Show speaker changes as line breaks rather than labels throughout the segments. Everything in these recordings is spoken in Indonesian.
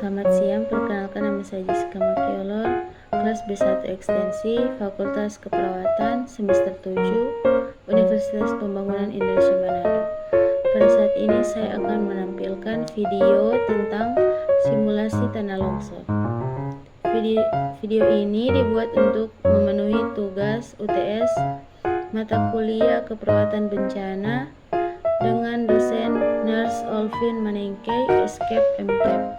Selamat siang, perkenalkan nama saya Jessica Makiolor, kelas B1 Ekstensi, Fakultas Keperawatan, semester 7, Universitas Pembangunan Indonesia Manado. Pada saat ini saya akan menampilkan video tentang simulasi tanah longsor. Video ini dibuat untuk memenuhi tugas UTS mata kuliah keperawatan bencana dengan dosen Nurse Olvin Manengkei, Escape MTech.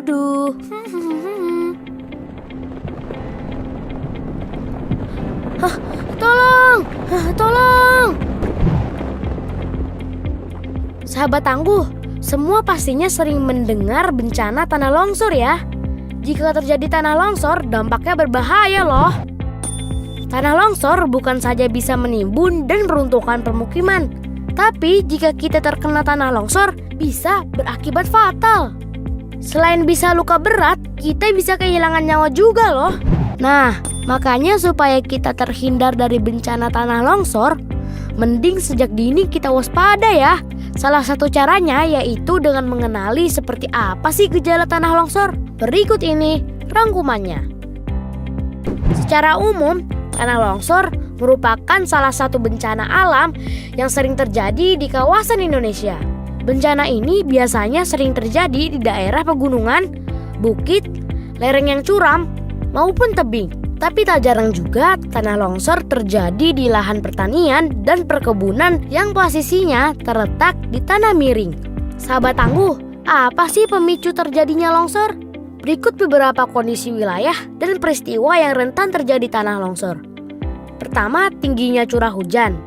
Duh. Tolong. Sahabat tangguh, semua pastinya sering mendengar bencana tanah longsor ya. Jika terjadi tanah longsor, dampaknya berbahaya loh. Tanah longsor bukan saja bisa menimbun dan meruntuhkan permukiman, tapi jika kita terkena tanah longsor, bisa berakibat fatal. Selain bisa luka berat, kita bisa kehilangan nyawa juga loh. Nah, makanya supaya kita terhindar dari bencana tanah longsor, mending sejak dini kita waspada ya. Salah satu caranya yaitu dengan mengenali seperti apa sih gejala tanah longsor. Berikut ini rangkumannya. Secara umum, tanah longsor merupakan salah satu bencana alam yang sering terjadi di kawasan Indonesia. Bencana ini biasanya sering terjadi di daerah pegunungan, bukit, lereng yang curam, maupun tebing. Tapi tak jarang juga tanah longsor terjadi di lahan pertanian dan perkebunan yang posisinya terletak di tanah miring. Sahabat tangguh, apa sih pemicu terjadinya longsor? Berikut beberapa kondisi wilayah dan peristiwa yang rentan terjadi tanah longsor. Pertama, tingginya curah hujan.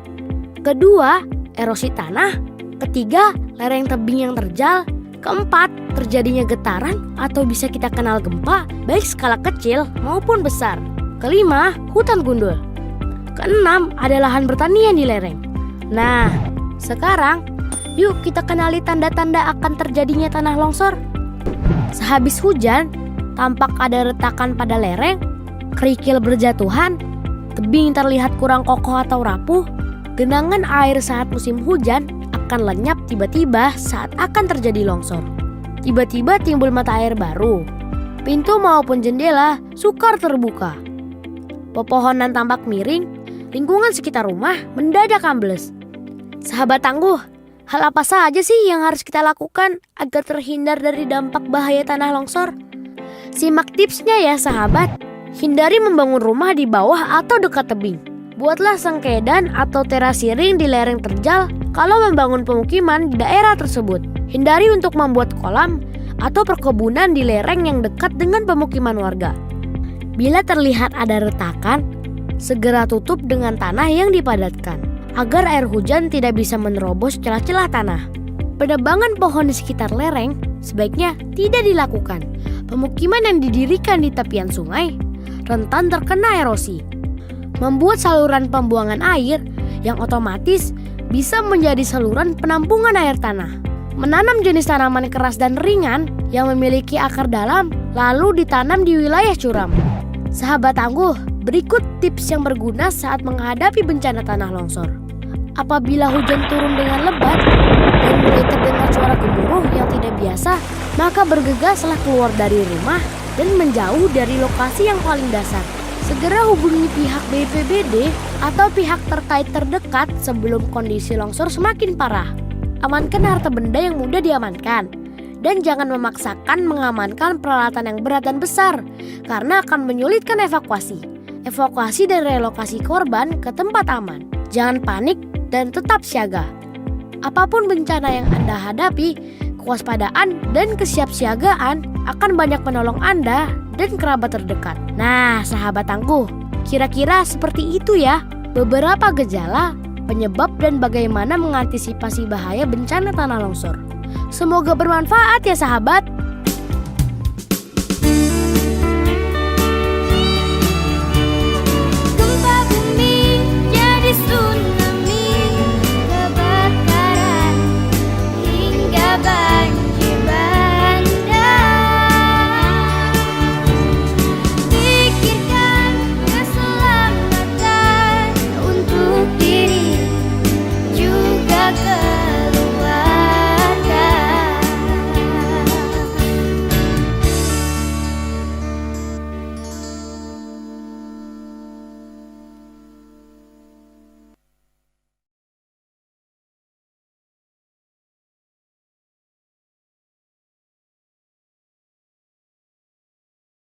Kedua, erosi tanah. Ketiga, lereng tebing yang terjal. Keempat, terjadinya getaran atau bisa kita kenal gempa, baik skala kecil maupun besar. Kelima, hutan gundul. Keenam, ada lahan pertanian di lereng. Nah, sekarang yuk kita kenali tanda-tanda akan terjadinya tanah longsor. Sehabis hujan, tampak ada retakan pada lereng, kerikil berjatuhan, tebing terlihat kurang kokoh atau rapuh, genangan air saat musim hujan akan lenyap tiba-tiba saat akan terjadi longsor. Tiba-tiba timbul mata air baru. Pintu maupun jendela sukar terbuka. Pepohonan tampak miring, lingkungan sekitar rumah mendadak ambles. Sahabat tangguh, hal apa saja sih yang harus kita lakukan agar terhindar dari dampak bahaya tanah longsor? Simak tipsnya ya sahabat. Hindari membangun rumah di bawah atau dekat tebing. Buatlah sengkedan atau terasi ring di lereng terjal kalau membangun pemukiman di daerah tersebut. Hindari untuk membuat kolam atau perkebunan di lereng yang dekat dengan pemukiman warga. Bila terlihat ada retakan, segera tutup dengan tanah yang dipadatkan agar air hujan tidak bisa menerobos celah-celah tanah. Penebangan pohon di sekitar lereng sebaiknya tidak dilakukan. Pemukiman yang didirikan di tepian sungai rentan terkena erosi. Membuat saluran pembuangan air yang otomatis bisa menjadi saluran penampungan air tanah. Menanam jenis tanaman keras dan ringan yang memiliki akar dalam lalu ditanam di wilayah curam. Sahabat tangguh, berikut tips yang berguna saat menghadapi bencana tanah longsor. Apabila hujan turun dengan lebat dan mulai terdengar suara gemuruh yang tidak biasa, maka bergegaslah keluar dari rumah dan menjauh dari lokasi yang paling dasar. Segera hubungi pihak BPBD atau pihak terkait terdekat sebelum kondisi longsor semakin parah. Amankan harta benda yang mudah diamankan. Dan jangan memaksakan mengamankan peralatan yang berat dan besar, karena akan menyulitkan evakuasi. Evakuasi dan relokasi korban ke tempat aman. Jangan panik dan tetap siaga. Apapun bencana yang Anda hadapi, kewaspadaan dan kesiapsiagaan akan banyak menolong Anda dan kerabat terdekat. Nah, sahabat tangguh, kira-kira seperti itu ya beberapa gejala, penyebab dan bagaimana mengantisipasi bahaya bencana tanah longsor. Semoga bermanfaat ya sahabat.